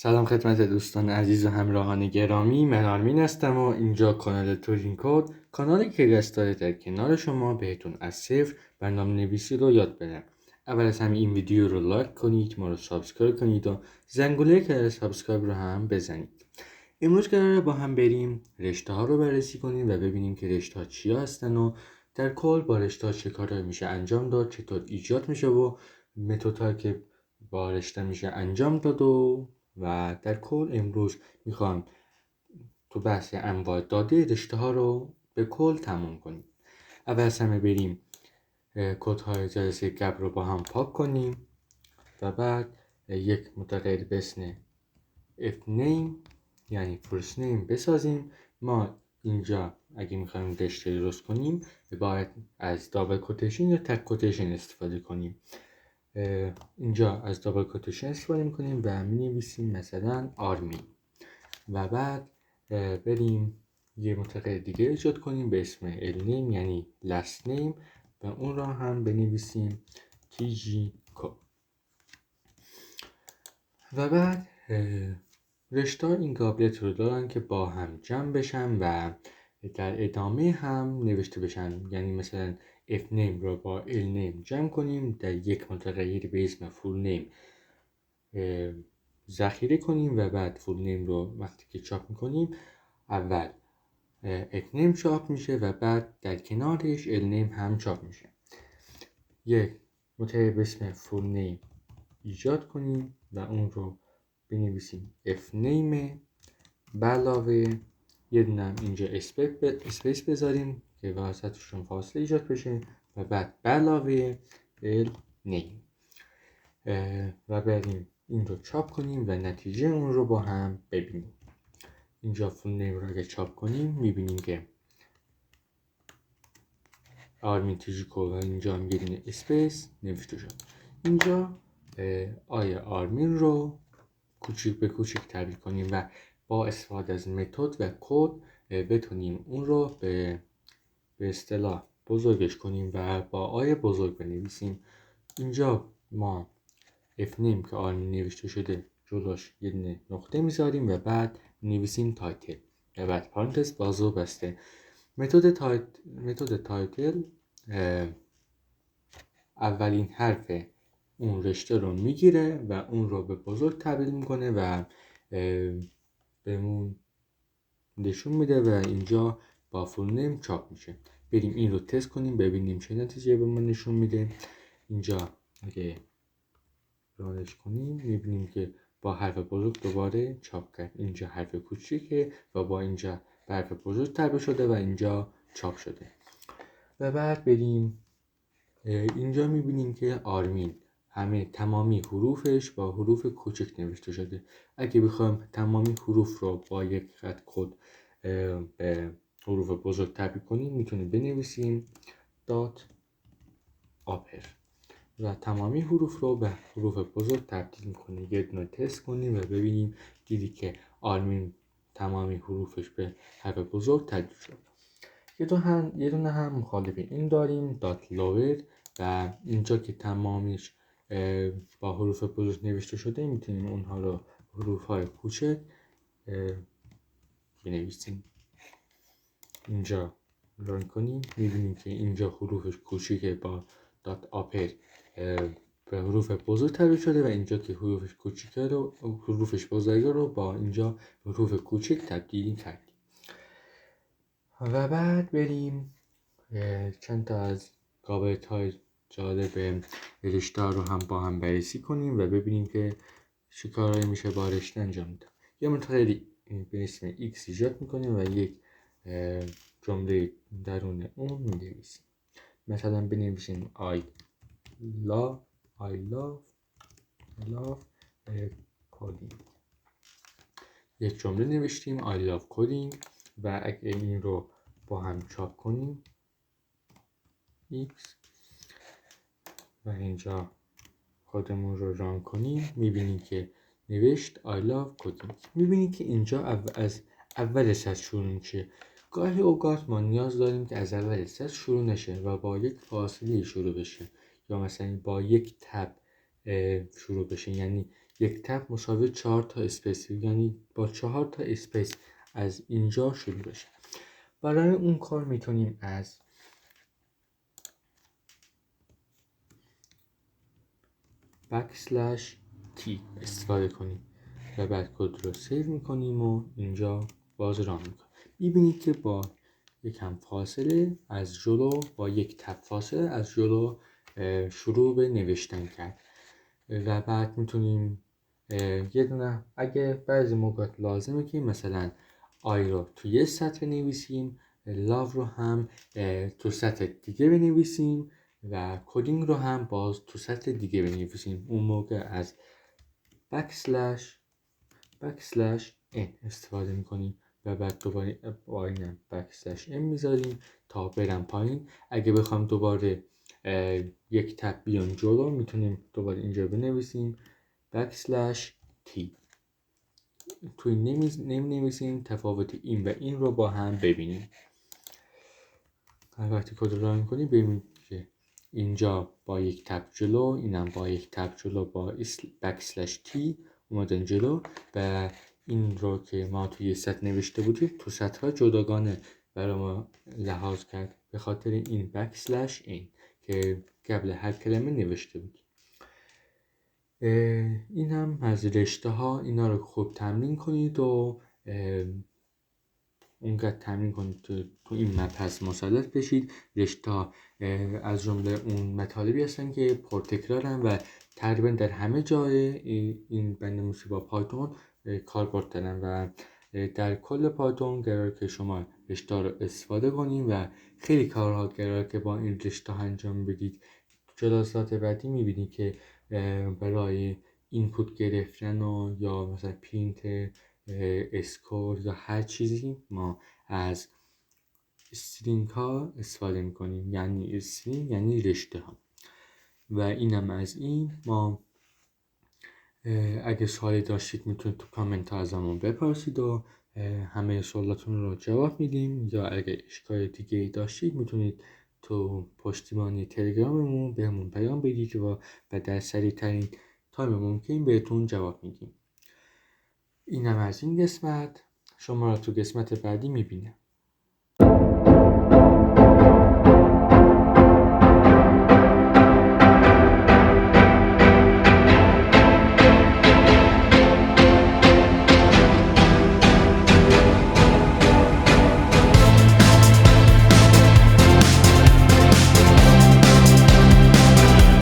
سلام خدمت دوستان عزیز و همراهان گرامی، من آرمین هستم و اینجا کانال تورین کد، کانالی که قصد داره در کنار شما بهتون از صفر برنامه نویسی رو یاد بدم. اول از همه این ویدیو رو لایک کنید، ما رو سابسکرایب کنید و زنگوله که سابسکرایب رو هم بزنید. امروز قراره با هم بریم رشته ها رو بررسی کنیم و ببینیم که رشته ها چیا هستن و در کل با رشته ها چه کارهایی میشه انجام داد، چطور ایجاد میشه و متدهایی که با رشته میشه انجام داد و در کل امروز میخوام تو بحث انواع داده رشته ها رو به کل تموم کنیم. اول از همه بریم کدهای جلسه قبل رو با هم پاک کنیم و بعد یک متغیر به اسم fname یعنی first name بسازیم. ما اینجا اگه میخوایم رشته درست کنیم باید از دابل کوتیشن یا تک کوتیشن استفاده کنیم. اینجا از دابل کوتیشن استفاده میکنیم و مینویسیم مثلا آرمین و بعد بریم یه متغیر دیگه ایجاد کنیم به اسم النیم یعنی last name و اون را هم بنویسیم tgco و بعد رشته این قابلیت رو دارن که با هم جمع بشن و در ادامه هم نوشته بشن. یعنی مثلا fname رو با lname جمع کنیم، در یک متغیر به اسم fullname ذخیره کنیم و بعد fullname رو وقتی که چاپ میکنیم اول fname چاپ میشه و بعد در کنارش lname هم چاپ میشه. یک متغیر به اسم fullname ایجاد کنیم و اون رو بنویسیم fname به علاوه یه دونم اینجا اسپیس بذاریم که واسطشون فاصله ایجاد بشه و بعد به علاوه name و بریم این رو چاپ کنیم و نتیجه اون رو با هم ببینیم. اینجا فول نیم رو اگه چاپ کنیم میبینیم که آرمین تیجیکو و اینجا هم یه دونه اسپیس نوشته شد. اینجا آیا آرمین رو کوچیک به کوچیک تبدیل کنیم و با استفاده از متد و کد بتونیم اون رو به اصطلاح بزرگش کنیم و با آی بزرگ بنویسیم. اینجا ما fname که آرمین نوشته شده جلوش یه دونه نقطه میذاریم و بعد نویسیم تایتل و بعد پارانتز باز و بسته. متد تایتل اولین حرف اون رشته رو میگیره و اون رو به بزرگ تبدیل میکنه و بهمون نشون میده و اینجا با فول نیم چاپ میشه. بریم این رو تست کنیم ببینیم چه نتیجه به ما نشون میده. اینجا اگه رانش کنیم میبینیم که با حرف بزرگ دوباره چاپ کرد. اینجا حرف کوچیکه و با اینجا به حرف بزرگ تبدیل شده و اینجا چاپ شده. و بعد بریم اینجا میبینیم که آرمین تمامی حروفش با حروف کوچک نوشته شده. اگه بخوایم تمامی حروف رو با یک خط کد به حروف بزرگ تبدیل کنیم میتونیم بنویسیم دات آپر و تمامی حروف رو به حروف بزرگ تبدیل میکنه. یه دونه تست کنیم و ببینیم دیدی که آرمین تمامی حروفش به حرف بزرگ تبدیل شد. یه دونه هم مخالف این داریم دات لور و اینجا که تمامیش با حروف بزرگ نوشته شده میتونیم اونها رو حروف های کوچک بنویسیم. اینجا ران کنیم میبینیم که اینجا حروفش کوچیکه با دات آپر به حروف بزرگ تبدیل شده و اینجا که حروفش کوچیکه رو حروفش بزرگه رو با اینجا حروف کوچک تبدیل کردیم. و بعد بریم چند تا از قابلیت های جالب رشته رو هم با هم بررسی کنیم و ببینیم که چه کارهایی میشه با رشته انجام داد. یه متغیر به اسم x ایجاد میکنیم و یک جمله درون اون می‌نویسیم. مثلا بنویسیم I love coding. یک جمله نوشتیم I love coding و اگه این رو با هم چاپ کنیم x و اینجا خودمون رو ران کنیم میبینیم که نوشت I love coding. میبینیم که اینجا از اول سطر شروع میشه. گاهی اوقات ما نیاز داریم که از اول سطر شروع نشه و با یک فاصله شروع بشه یا مثلا با یک تب شروع بشه. یعنی یک تب مساوی 4 تا اسپیس، یعنی با 4 تا اسپیس از اینجا شروع بشه. برای اون کار میتونیم از \t استفاده کنیم و بعد کد رو سیو میکنیم و اینجا باز ران میکنیم. میبینید که با یکم فاصله از جلو، با یک تب فاصله از جلو شروع به نوشتن کرد و بعد میتونیم یه دونه، اگه بعضی موقع لازمه که مثلا آی رو توی یه سطر بنویسیم، لاو رو هم تو سطر دیگه بنویسیم و کدینگ رو هم باز تو سطر دیگه بنویسیم. اون موقع از \n استفاده میکنیم و بعد دوباره با این \n میذاریم تا برم پایین. اگه بخوام دوباره یک تب بیان جلو، میتونیم دوباره اینجا بنویسیم \t. توی نمی‌نویسیم، تفاوت این و این رو با هم ببینیم. وقتی کد رو ران کنیم ببینید که اینجا با یک تب جلو، اینم با یک تب جلو با \t اومدن جلو و این رو که ما توی سطر نوشته بودیم تو سطرها جداگانه برای ما لحاظ کرد به خاطر این \n که قبل هر کلمه نوشته بودیم. این هم از رشته ها. اینا رو خوب تمرین کنید و اونقدر تمرین کنید تو این مبحث مسلط بشید. رشته ها از جمله اون مطالبی هستن که پرتکرارن و تقریبا در همه جای این بندنویسی با پایتون کاربرد دارن و در کل پایتون قرار که شما رشته ها رو استفاده کنید و خیلی کارها قرار که با این رشته ها انجام بدید. جلسات بعدی میبینید که برای اینپوت گرفتن و یا مثلا پرینت اسکور یا هر چیزی ما از استرینگ ها استفاده میکنیم، یعنی استرینگ یعنی رشته ها. و اینم از این. ما اگه سوالی داشتید میتونید تو کامنت ها ازمون بپرسید و همه سوالاتون رو جواب میدیم، یا اگه اشکال دیگه داشتید میتونید تو پشتیبانی تلگراممون بهمون پیام بدید و در سریع ترین تایم ممکن بهتون جواب میدیم. اینم از این قسمت. شما را تو قسمت بعدی میبینم.